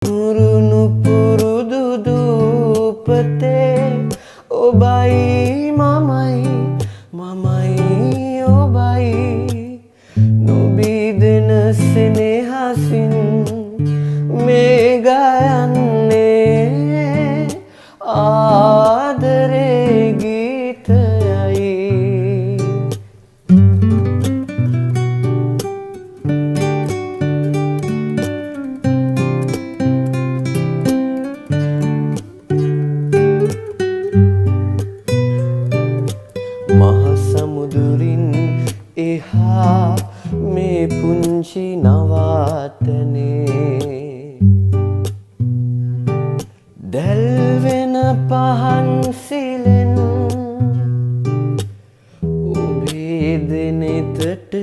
පුරුණු පුරුදු දූපතේ ඔබයි මමයි මමයි ඔබයි නොබිදෙන සෙනෙහසින් මේ ගයන්නේ ආදරේ ගීතයයි. මහසමුදුරින් එහා මේ පුංචි නවාතනේ දැල්වෙන පහන් සිලෙන් ඔබේ දෙනෙතට